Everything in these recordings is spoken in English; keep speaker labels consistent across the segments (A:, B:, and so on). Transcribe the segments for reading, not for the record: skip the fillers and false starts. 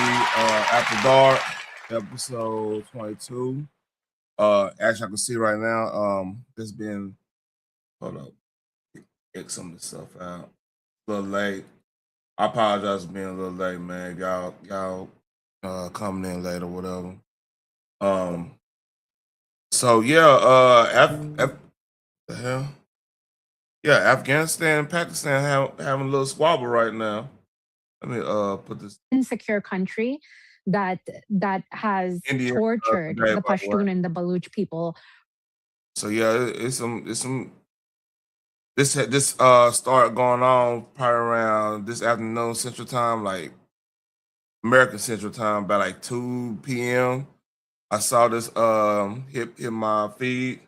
A: After Dark, episode 22. Actually, I can see right now. This been hold up, get some of the stuff out. A little late. I apologize for being a little late, man. Y'all, coming in late or whatever. So yeah, the hell, yeah, Afghanistan and Pakistan having a little squabble right now. Let me put this
B: insecure country that has
A: India
B: tortured
A: today,
B: the
A: by the way.
B: Pashtun and the Baluch people.
A: So yeah, it's some this started going on probably around this afternoon Central Time, like American Central Time, by like 2 p.m. I saw this hit my feed,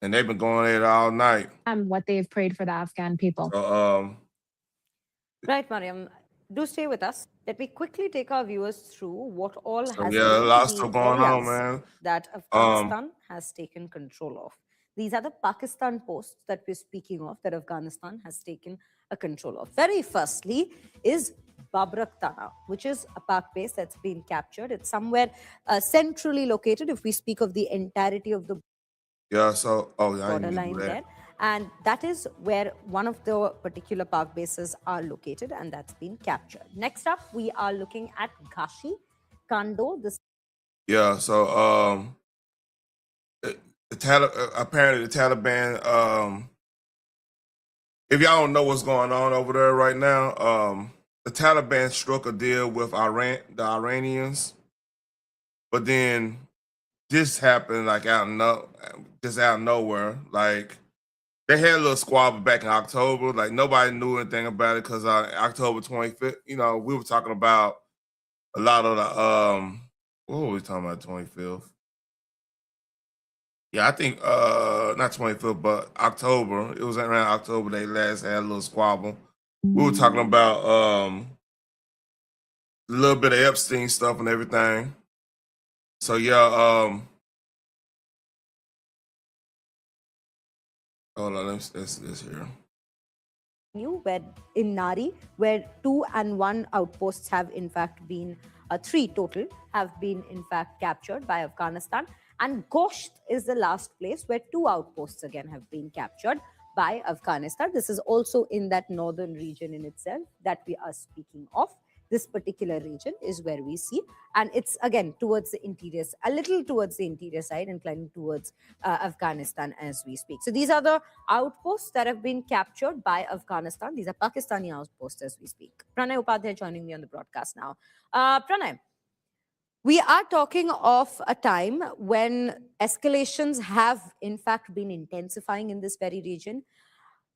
A: and they've been going at it all night.
B: What they've prayed for the Afghan people.
A: So
C: Right, Mariam. Do stay with us. Let me quickly take our viewers through what all has
A: yeah, a
C: been
A: lot of
C: the
A: stuff going on,
C: areas
A: man.
C: that Afghanistan has taken control of. These are the Pakistan posts that we're speaking of that Afghanistan has taken a control of. Very firstly is Babrak Tana, which is a Pak base that's been captured. It's somewhere centrally located if we speak of the entirety of the
A: Yeah, so I didn't
C: borderline
A: do that.
C: there. And that is where one of the particular Pak bases are located, and that's been captured. Next up, we are looking at Ghashi, Kando. This
A: Yeah, so apparently the Taliban, if y'all don't know what's going on over there right now, the Taliban struck a deal with the Iranians, but then this happened like just out of nowhere. Like they had a little squabble back in October. Like nobody knew anything about it because October 25th, we were talking about a lot of the what were we talking about 25th? Yeah, I think not 25th, but October. It was around October they last had a little squabble. We were talking about a little bit of Epstein stuff and everything. So yeah, hold on, let's this here.
C: where in Nari, where 2 and 1 outposts have in fact been 3 total have been in fact captured by Afghanistan, and Gosht is the last place where 2 outposts again have been captured by Afghanistan. This is also in that northern region in itself that we are speaking of. This particular region is where we see, and it's again towards the interior, a little towards the interior side, inclining towards Afghanistan as we speak. So these are the outposts that have been captured by Afghanistan. These are Pakistani outposts as we speak. Pranay Upadhyay joining me on the broadcast now. Pranay, we are talking of a time when escalations have in fact been intensifying in this very region.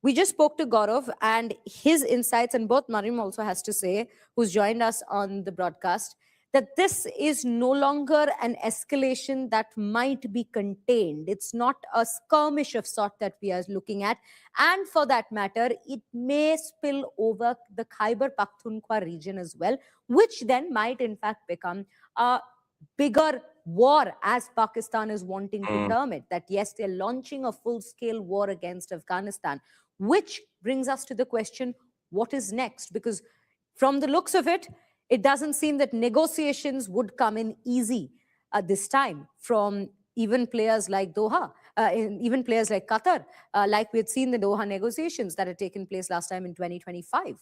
C: We just spoke to Gaurav and his insights, and both Mariam also has to say, who's joined us on the broadcast, that this is no longer an escalation that might be contained. It's not a skirmish of sort that we are looking at. And for that matter, it may spill over the Khyber Pakhtunkhwa region as well, which then might in fact become a bigger war, as Pakistan is wanting to term it. That yes, they're launching a full-scale war against Afghanistan, which brings us to the question, what is next? Because from the looks of it, it doesn't seem that negotiations would come in easy at this time from even players like Doha, even players like Qatar, like we had seen the Doha negotiations that had taken place last time in 2025.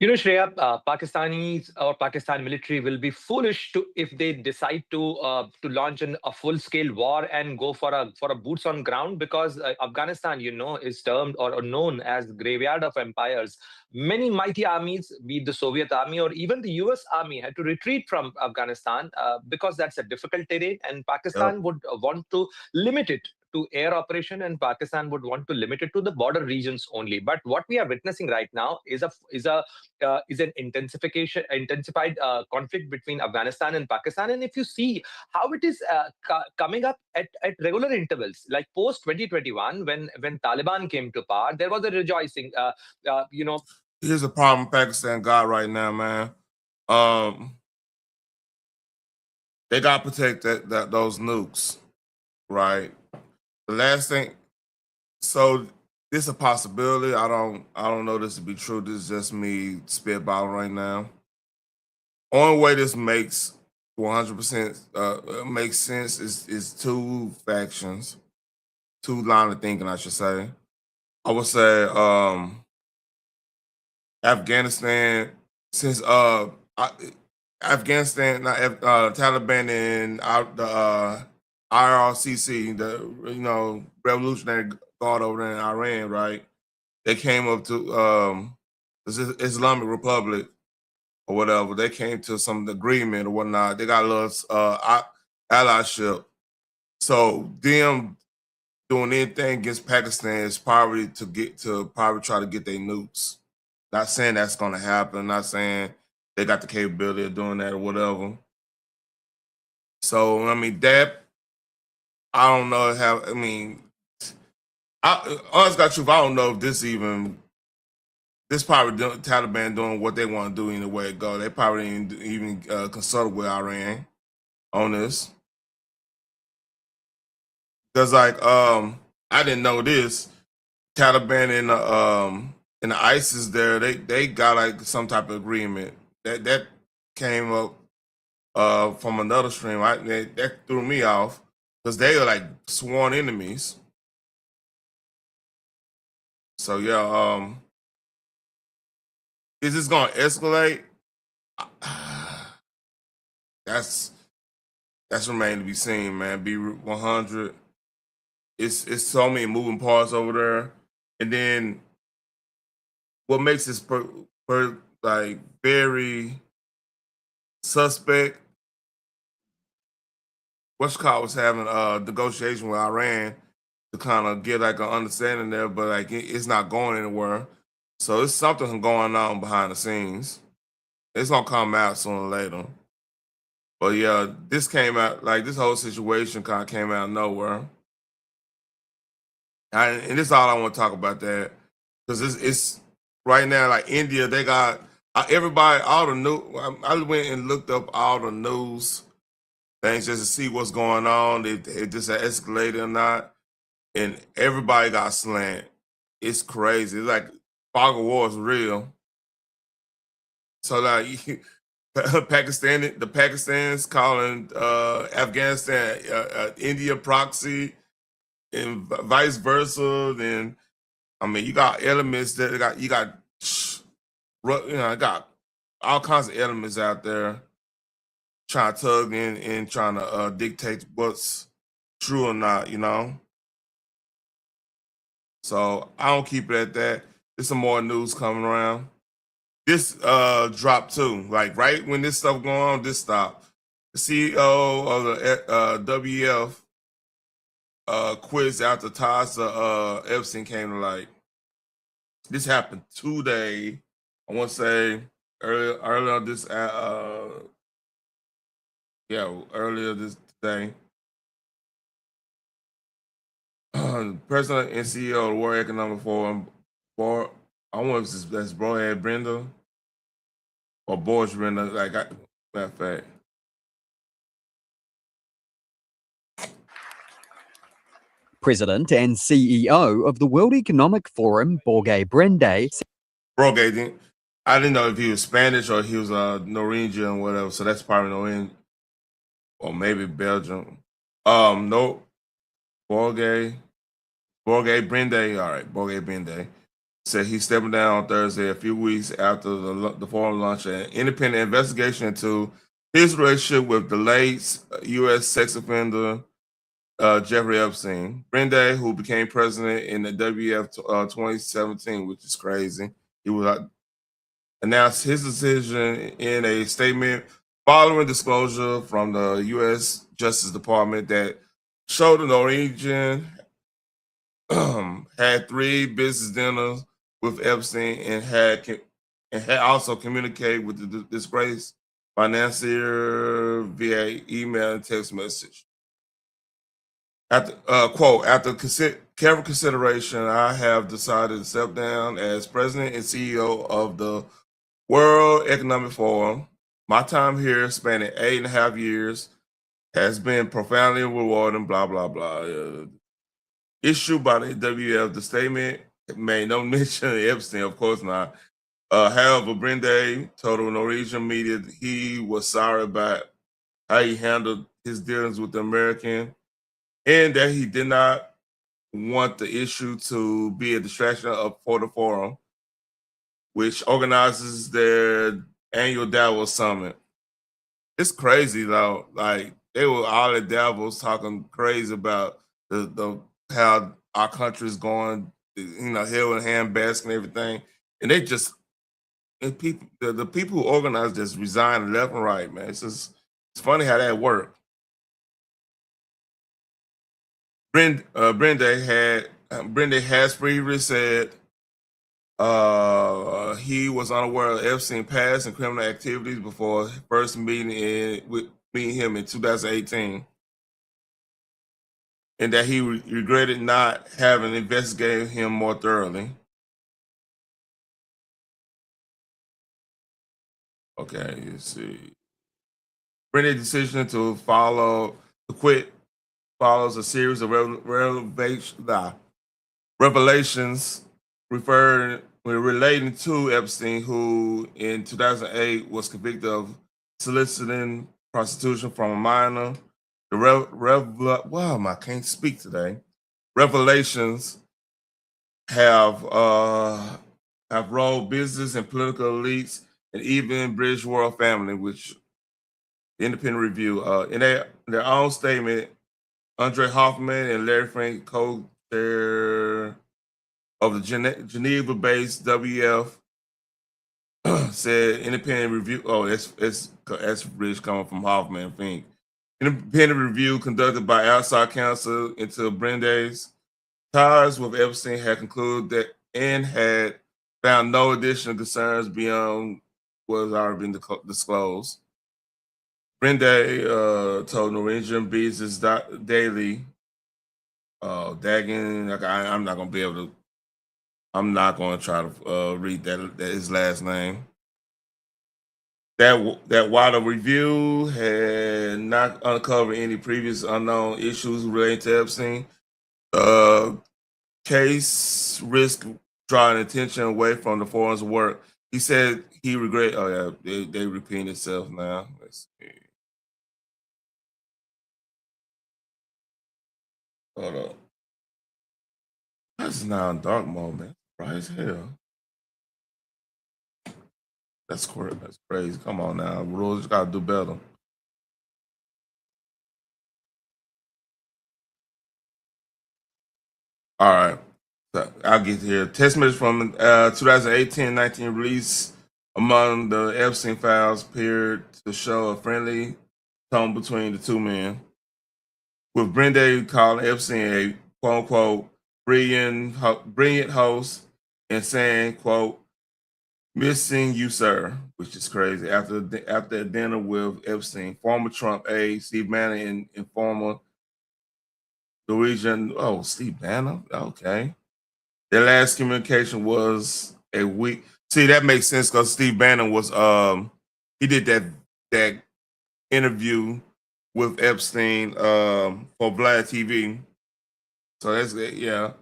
D: Shreya, Pakistanis or Pakistan military will be foolish to if they decide to launch a full-scale war and go for a boots on ground, because Afghanistan, is termed or known as graveyard of empires. Many mighty armies, be it the Soviet army or even the US army, had to retreat from Afghanistan because that's a difficult terrain, and Pakistan would want to limit it to air operation, and Pakistan would want to limit it to the border regions only. But what we are witnessing right now is an intensified conflict between Afghanistan and Pakistan. And if you see how it is coming up at regular intervals, like post 2021, when Taliban came to power, there was a rejoicing.
A: Here's the problem Pakistan got right now, man. They got to protect those nukes, right? The last thing, so this is a possibility. I don't know this to be true. This is just me spitballing right now. only way this makes 100% makes sense is two factions, two line of thinking, I should say. I would say Afghanistan, since Afghanistan, Taliban and the IRCC, the Revolutionary Guard over there in Iran, right? They came up to the Islamic Republic or whatever. They came to some agreement or whatnot. They got a little allyship. So them doing anything against Pakistan is probably try to get their nukes. Not saying that's gonna happen. Not saying they got the capability of doing that or whatever. So I mean that I don't know how. I mean, honest got truth, I don't know if this probably Taliban doing what they want to do in the way it go. They probably didn't even consult with Iran on this. Cause like I didn't know this. Taliban and the ISIS there, they got like some type of agreement. That came up from another stream. That threw me off because they are like sworn enemies. So yeah, is this gonna escalate? That's remain to be seen, man. Be 100. It's so many moving parts over there, and then what makes this like very suspect. Westcott was having a negotiation with Iran to kind of get like an understanding there, but like it's not going anywhere. So it's something going on behind the scenes. It's gonna come out sooner or later. But yeah, this came out like this whole situation kind of came out of nowhere. And this is all I want to talk about that because it's right now like India. They got everybody all the new. I went and looked up all the news things just to see what's going on, if it just escalated or not. And everybody got slammed. It's crazy. It's like fog of war is real. So like the Pakistanis calling Afghanistan India proxy and vice versa. Then I mean you got elements that got all kinds of elements out there trying to tug in and trying to dictate what's true or not, So I don't keep it at that. There's some more news coming around. This dropped too. Like right when this stuff going on, this stopped. The CEO of the WEF quits after Tasa Epstein came to light. This happened today. I want to say earlier this earlier this day. President and CEO of the World Economic Forum, I wonder if that's Brohead Brenda or Boris Brenda. Like, matter of fact.
E: President and CEO of the World Economic Forum, Borge Brende.
A: Borge, I didn't know if he was Spanish or he was Norwegian or whatever, so that's probably Norwegian or maybe Belgium. No, Borge Brende, all right, Borge Brende said he's stepping down on Thursday, a few weeks after the forum launched an independent investigation into his relationship with the late U.S. sex offender Jeffrey Epstein. Brende, who became president in the WEF 2017, which is crazy, he was announced his decision in a statement following disclosure from the U.S. Justice Department that showed the Norwegian had 3 business dinners with Epstein and had also communicated with the disgraced financier via email and text message. After quote, after careful consideration, I have decided to step down as president and CEO of the World Economic Forum. My time here, spanning 8.5 years, has been profoundly rewarding. Blah blah blah. Issued by the WEF, the statement made no mention of Epstein, of course not. However, Brende told the Norwegian media that he was sorry about how he handled his dealings with the American and that he did not want the issue to be a distraction for the forum, which organizes their annual Davos summit. It's crazy though. Like they were all at Davos talking crazy about the how our country is going, hell in handbasket and everything, and they just people the people who organized this resigned left and right, man. It's funny how that worked. Brende has previously said he was unaware of Epstein's past and criminal activities before first meeting him in 2018, and that he regretted not having investigated him more thoroughly. Okay, let's see. Brenda's decision to quit follows a series of revelations relating to Epstein, who in 2008 was convicted of soliciting prostitution from a minor. I can't speak today. Revelations have rolled business and political elites and even British royal family, which the Independent Review, in their own statement, Andre Hoffman and Larry Frank, co-chair of the Geneva-based WEF, said Independent Review. Oh, that's British coming from Hoffman and Fink. Independent review conducted by outside counsel into Brende's ties with Epstein had concluded that and had found no additional concerns beyond what has already been disclosed. Brende told Norwegian Business Daily, Dagen, like I'm not gonna be able to. I'm not going to try to read that his last name. That while the review had not uncovered any previous unknown issues relating to Epstein, case risk drawing attention away from the forum's work. He said he regret. Oh yeah, they repeat itself now. Let's see. Hold up. That's now in dark mode, man. Bright as hell. That's crazy. Come on now. Rules gotta do better. All right. So I'll get here. Text message from 2018-19 release among the Epstein files appeared to show a friendly tone between the two men, with Brende calling Epstein a quote-unquote brilliant host and saying, quote, missing you, sir, which is crazy. After a dinner with Epstein, former Trump aide Steve Bannon and former Norwegian, Steve Bannon, okay. Their last communication was a week. See, that makes sense because Steve Bannon was he did that interview with Epstein for Vlad TV. So that's yeah.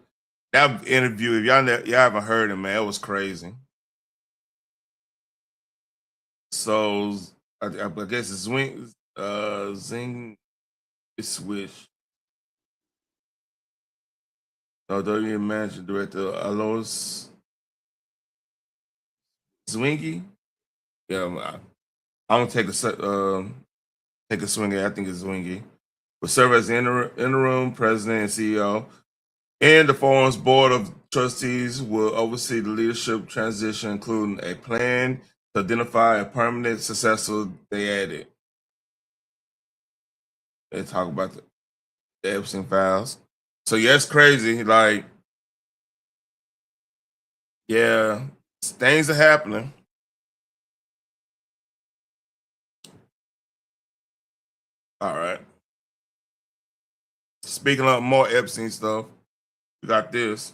A: That interview, if y'all haven't heard it, man, it was crazy. So I guess it's Zing Switch. No, don't even managing director Alois Zwingy. Yeah, I'm gonna take a swing at. I think it's Zwingy. Will serve as the interim president and CEO, and the forum's board of trustees will oversee the leadership transition, including a plan to identify a permanent successor. They added. They talk about the Epstein files. So yeah, it's crazy. Like, yeah, things are happening. All right. Speaking of more Epstein stuff, we got this.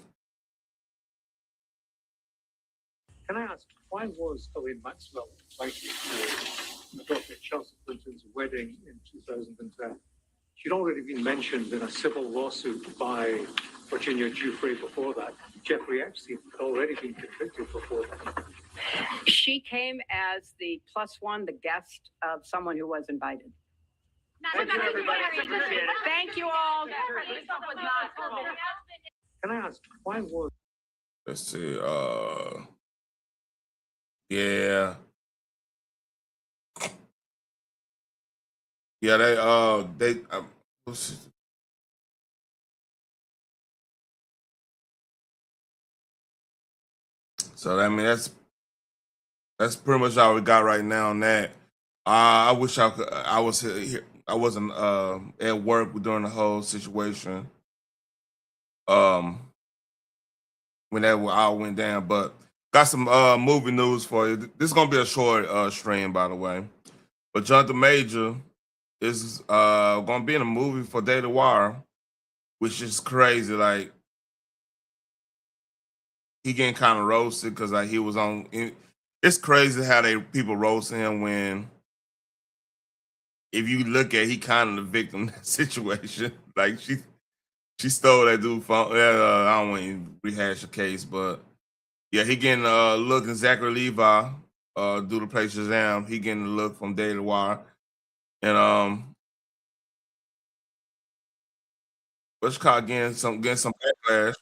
F: Can I ask, why was Owen Maxwell invited to negotiate Chelsea Clinton's wedding in 2010? She'd already been mentioned in a civil lawsuit by Virginia Giuffre before that. Jeffrey Epstein had already been convicted before that.
G: she came as the +1, the guest of someone who was invited. Thank you, everybody. Appreciate it. Thank you all.
F: Can I ask, why was
A: Let's see. Yeah. Yeah, what's it- so I mean that's pretty much all we got right now on that. I wish I was here. I wasn't at work during the whole situation. When that all went down, but got some movie news for you. This is gonna be a short stream, by the way. But Jonathan Major is gonna be in a movie for Daily Wire, which is crazy. Like he getting kind of roasted because like he was on. It's crazy how people roasting him when, if you look at, he kind of the victim in that situation. Like she stole that dude phone. I don't want to rehash the case, but yeah, he getting a look. And Zachary Levi do the play Shazam. He getting a look from Daily Wire, and what's called getting some backlash.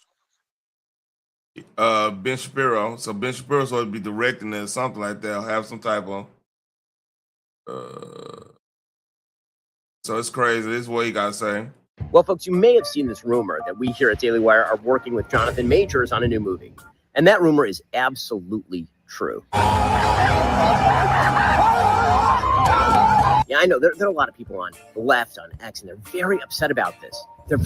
A: Ben Shapiro. So Ben Shapiro's supposed to be directing it or something like that. Or have some type of. So it's crazy. This is what he got to say.
H: Well, folks, you may have seen this rumor that we here at Daily Wire are working with Jonathan Majors on a new movie. And that rumor is absolutely true. Yeah, I know. There are a lot of people on the left, on X, and they're very upset about this. There's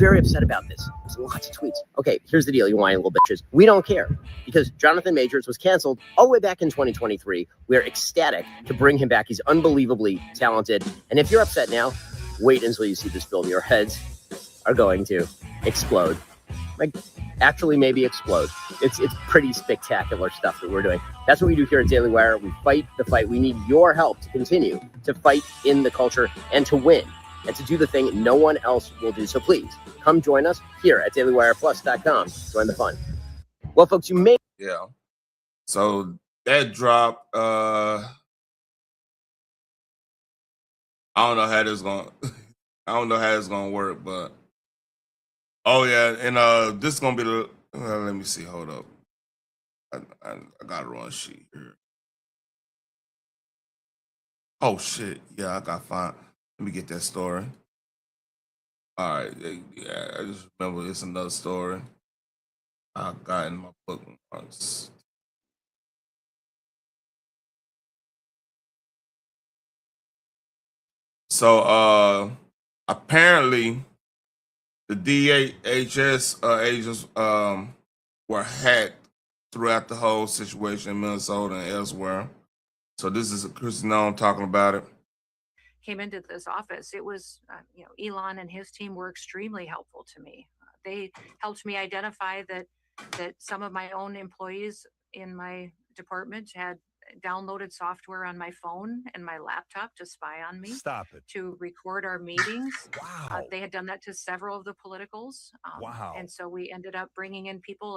H: lots of tweets. Okay, here's the deal, you whiny little bitches. We don't care, because Jonathan Majors was canceled all the way back in 2023. We are ecstatic to bring him back. He's unbelievably talented. And if you're upset now, wait until you see this film. Your heads are going to explode. Like, actually maybe explode. It's pretty spectacular stuff that we're doing. That's what we do here at Daily Wire. We fight the fight. We need your help to continue to fight in the culture and to win and to do the thing no one else will do. So please, come join us here at DailyWirePlus.com. Join the fun. Well, folks, you may...
A: Yeah. So that dropped. I don't know how this going. I don't know how it's gonna work, but oh yeah, and this is gonna be the. Let me see. Hold up. I got a wrong sheet here. Oh shit! Yeah, I got fine. Let me get that story. All right. Yeah, I just remember it's another story I got in my bookmarks. So apparently the DHS agents were hacked throughout the whole situation in Minnesota and elsewhere. So this is Christy Nome talking about it.
I: Came into this office, it was, Elon and his team were extremely helpful to me. They helped me identify that some of my own employees in my department had downloaded software on my phone and my laptop to spy on me.
J: Stop it.
I: To record our meetings.
J: Wow.
I: They had done that to several of the politicals.
J: Wow.
I: And so we ended up bringing in people,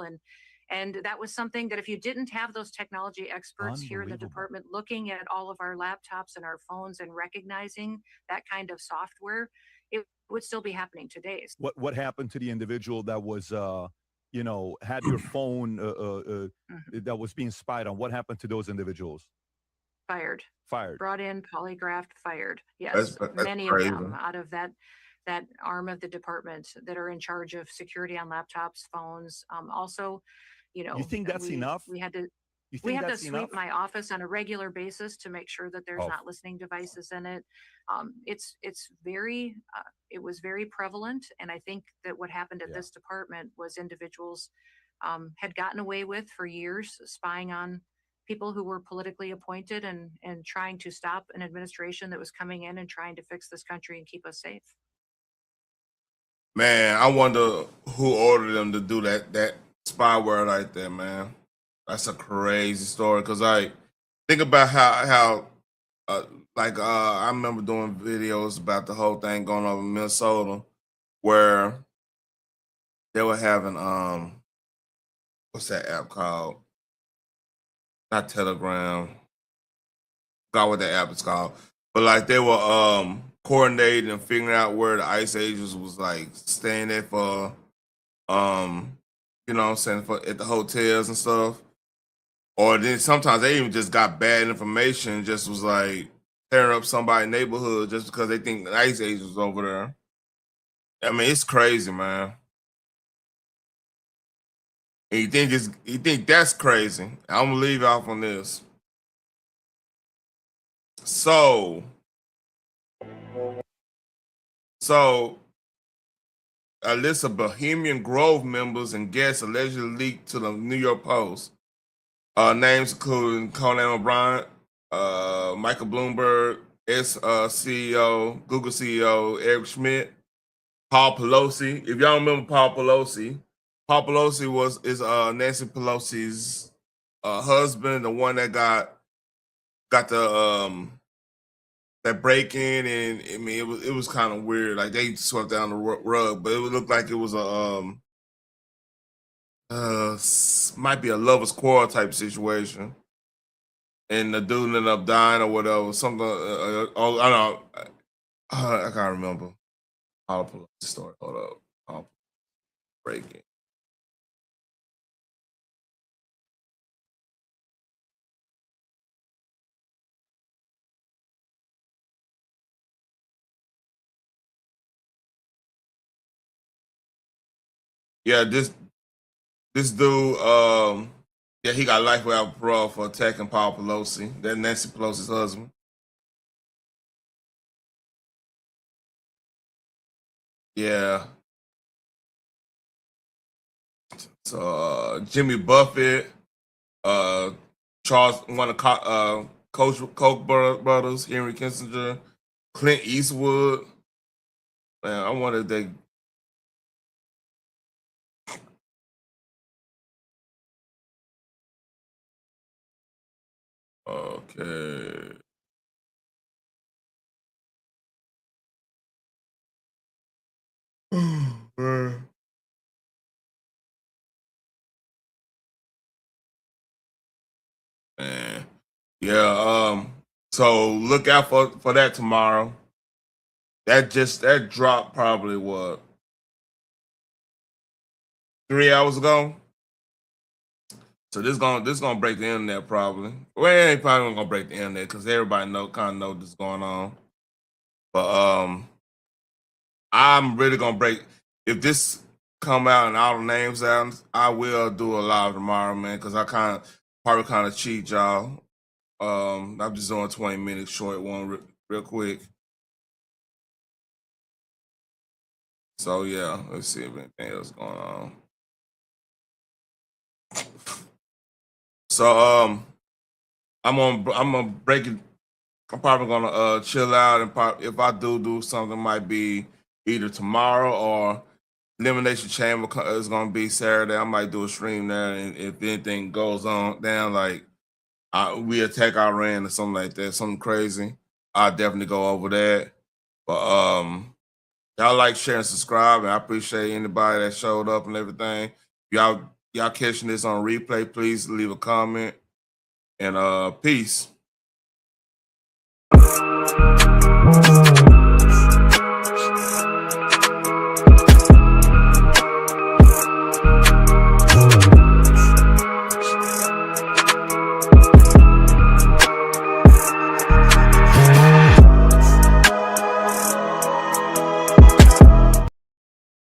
I: and that was something that if you didn't have those technology experts here in the department looking at all of our laptops and our phones and recognizing that kind of software, it would still be happening today.
J: What happened to the individual that was had your phone that was being spied on? What happened to those individuals?
I: Fired. Brought in, polygraphed, fired. Yes,
A: That's
I: many
A: crazy.
I: of them out of that arm of the department that are in charge of security on laptops, phones. Also,
J: You think that's enough?
I: We had to.
J: You think
I: We have to
J: that's
I: sweep
J: enough?
I: my office on a regular basis to make sure that there's
J: Oh.
I: not listening devices in it. It's very, it was very prevalent. And I think that what happened at
J: Yeah.
I: this department was individuals had gotten away with for years spying on people who were politically appointed and trying to stop an administration that was coming in and trying to fix this country and keep us safe.
A: Man, I wonder who ordered them to do that spyware like that, man. That's a crazy story. Cause I think about how I remember doing videos about the whole thing going on in Minnesota, where they were having what's that app called? Not Telegram. forgot what that app is called. But like they were coordinating and figuring out where the ICE agents was like staying at for you know what I'm saying, for at the hotels and stuff. Or then sometimes they even just got bad information, just was like tearing up somebody's neighborhood just because they think the ICE agents was over there. I mean, it's crazy, man. And you think that's crazy. I'm gonna leave off on this. So a list of Bohemian Grove members and guests allegedly leaked to the New York Post. Names including Conan O'Brien, Michael Bloomberg, CEO, Google CEO Eric Schmidt, Paul Pelosi. If y'all remember Paul Pelosi is Nancy Pelosi's husband, the one that got the that break in, and I mean it was kind of weird. Like they swept down the rug, but it would look like it was a might be a lover's quarrel type situation, and the dude ended up dying or whatever. Something. Oh, I don't know. I can't remember. I'll pull up the story. Hold up. I'll break it. Yeah, this dude, yeah, he got life without parole for attacking Paul Pelosi, that Nancy Pelosi's husband. Yeah. So Jimmy Buffett, Charles, one of Koch brothers, Henry Kissinger, Clint Eastwood. Man, I wonder if they. Okay. Man. Man. Yeah, so look out for that tomorrow. That dropped probably what 3 hours ago. So this gonna break the internet probably. Well, it ain't probably gonna break the internet because everybody know this going on. But I'm really gonna break if this come out and all the names out. I will do a live tomorrow, man, because I probably kind of cheat y'all. I'm just doing a 20-minute short one real quick. So yeah, let's see if anything else going on. So I'm gonna break it. I'm probably gonna chill out and if I do something, it might be either tomorrow or Elimination Chamber is gonna be Saturday. I might do a stream there, and if anything goes on down, like we attack Iran or something like that, something crazy, I'll definitely go over that. But y'all like, share, and subscribe, and I appreciate anybody that showed up and everything. Y'all catching this on replay, please leave a comment, and peace.